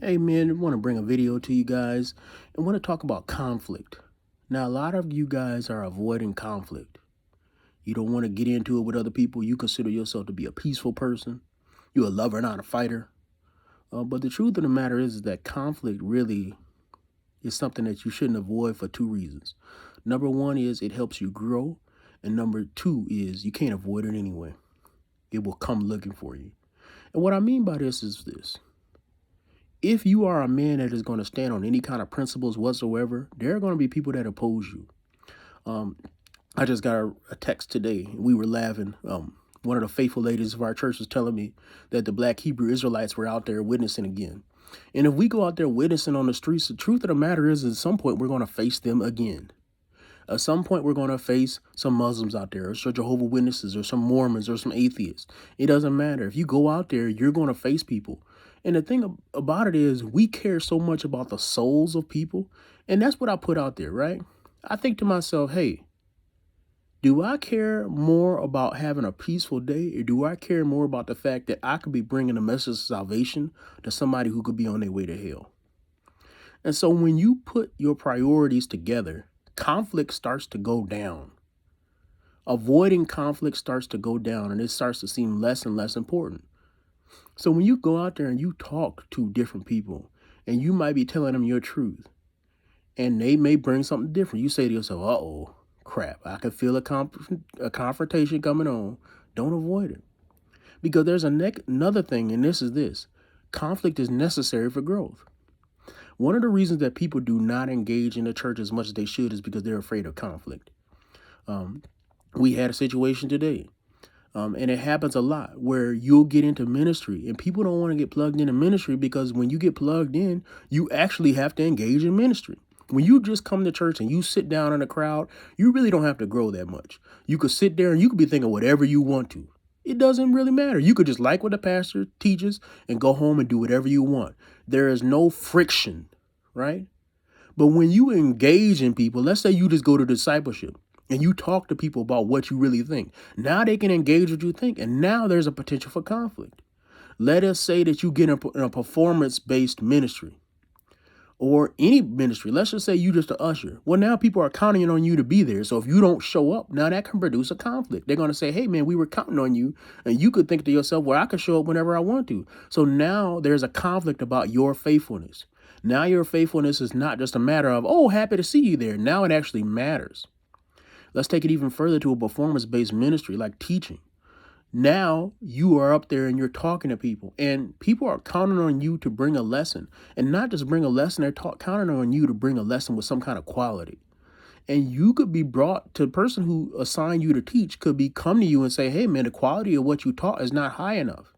Hey man, I want to bring a video to you guys and want to talk about conflict. Now, a lot of you guys are avoiding conflict. You don't want to get into it with other people. You consider yourself to be a peaceful person. You're a lover, not a fighter. But the truth of the matter is that conflict really is something that you shouldn't avoid for two reasons. Number one is it helps you grow. And number two is you can't avoid it anyway. It will come looking for you. And what I mean by this is this. If you are a man that is going to stand on any kind of principles whatsoever, there are going to be people that oppose you. Um, I just got a text today. We were laughing. One of the faithful ladies of our church was telling me that the black Hebrew Israelites were out there witnessing again. And if we go out there witnessing on the streets, the truth of the matter is at some point we're going to face them again. At some point, we're going to face some Muslims out there, or some Jehovah's Witnesses, or some Mormons, or some atheists. It doesn't matter. If you go out there, you're going to face people. And the thing about it is, we care so much about the souls of people. And that's what I put out there, right? I think to myself, hey, do I care more about having a peaceful day, or do I care more about the fact that I could be bringing a message of salvation to somebody who could be on their way to hell? And so when you put your priorities together, conflict starts to go down. Avoiding conflict starts to go down and it starts to seem less and less important. So when you go out there and you talk to different people and you might be telling them your truth and they may bring something different, you say to yourself, uh-oh, crap, I can feel a confrontation coming on. Don't avoid it. Because there's another thing, and this is this. Conflict is necessary for growth. One of the reasons that people do not engage in the church as much as they should is because they're afraid of conflict. We had a situation today, and it happens a lot where you'll get into ministry and people don't want to get plugged into ministry because when you get plugged in, you actually have to engage in ministry. When you just come to church and you sit down in a crowd, you really don't have to grow that much. You could sit there and you could be thinking whatever you want to. It doesn't really matter. You could just like what the pastor teaches and go home and do whatever you want. There is no friction, right? But when you engage in people, let's say you just go to discipleship and you talk to people about what you really think. Now they can engage what you think, and now there's a potential for conflict. Let us say that you get in a performance-based ministry or any ministry. Let's just say you just an usher. Well, now people are counting on you to be there. So if you don't show up, now that can produce a conflict. They're going to say, hey, man, we were counting on you. And you could think to yourself, well, I could show up whenever I want to. So now there's a conflict about your faithfulness. Now your faithfulness is not just a matter of, oh, happy to see you there. Now it actually matters. Let's take it even further to a performance-based ministry like teaching. Now you are up there and you're talking to people and people are counting on you to bring a lesson, and not just bring a lesson. They're counting on you to bring a lesson with some kind of quality. And you could be brought to the person who assigned you to teach could be come to you and say, hey man, the quality of what you taught is not high enough.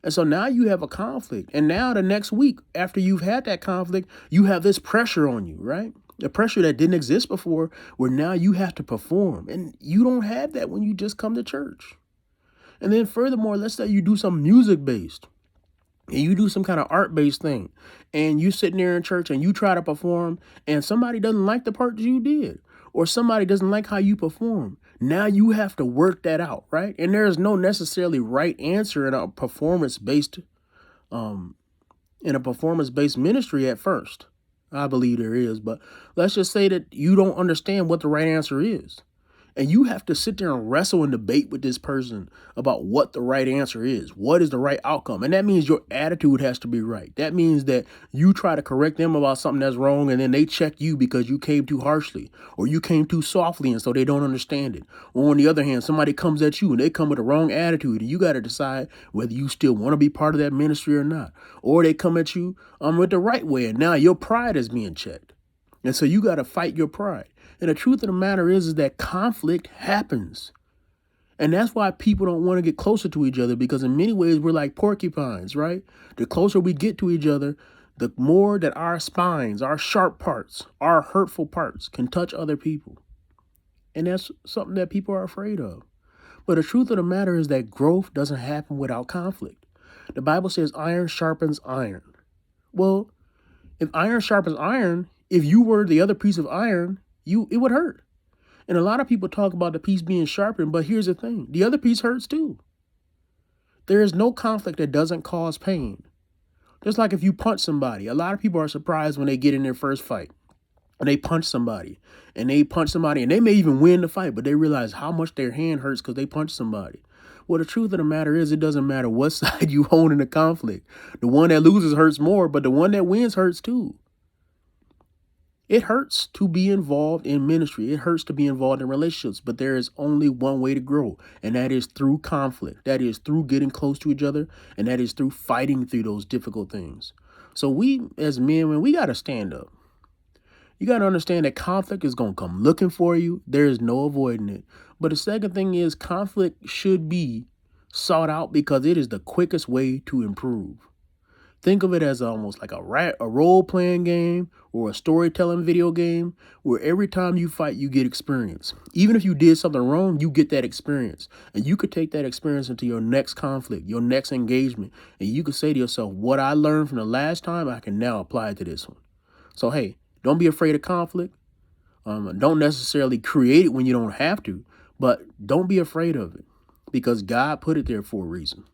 And so now you have a conflict. And now the next week after you've had that conflict, you have this pressure on you, right? The pressure that didn't exist before, where now you have to perform. And you don't have that when you just come to church. And then furthermore, let's say you do some music based and you do some kind of art based thing and you sitting there in church and you try to perform and somebody doesn't like the part that you did or somebody doesn't like how you perform. Now you have to work that out, right? And there's no necessarily right answer in a performance based ministry at first. I believe there is, but let's just say that you don't understand what the right answer is. And you have to sit there and wrestle and debate with this person about what the right answer is. What is the right outcome? And that means your attitude has to be right. That means that you try to correct them about something that's wrong and then they check you because you came too harshly or you came too softly and so they don't understand it. Or on the other hand, somebody comes at you and they come with the wrong attitude and you got to decide whether you still want to be part of that ministry or not. Or they come at you with the right way and now your pride is being checked. And so you got to fight your pride. And the truth of the matter is that conflict happens. And that's why people don't want to get closer to each other, because in many ways we're like porcupines, right? The closer we get to each other, the more that our spines, our sharp parts, our hurtful parts can touch other people. And that's something that people are afraid of. But the truth of the matter is that growth doesn't happen without conflict. The Bible says iron sharpens iron. Well, if iron sharpens iron, if you were the other piece of iron, it would hurt. And a lot of people talk about the piece being sharpened, but here's the thing. The other piece hurts too. There is no conflict that doesn't cause pain. Just like if you punch somebody, a lot of people are surprised when they get in their first fight and they punch somebody and they may even win the fight, but they realize how much their hand hurts because they punched somebody. Well, the truth of the matter is it doesn't matter what side you hold in the conflict. The one that loses hurts more, but the one that wins hurts too. It hurts to be involved in ministry. It hurts to be involved in relationships, but there is only one way to grow, and that is through conflict. That is through getting close to each other, and that is through fighting through those difficult things. So we, as men, we got to stand up. You got to understand that conflict is going to come looking for you. There is no avoiding it. But the second thing is conflict should be sought out because it is the quickest way to improve. Think of it as almost like a role-playing game or a storytelling video game where every time you fight, you get experience. Even if you did something wrong, you get that experience. And you could take that experience into your next conflict, your next engagement. And you could say to yourself, what I learned from the last time, I can now apply it to this one. So, hey, don't be afraid of conflict. Don't necessarily create it when you don't have to, but don't be afraid of it because God put it there for a reason.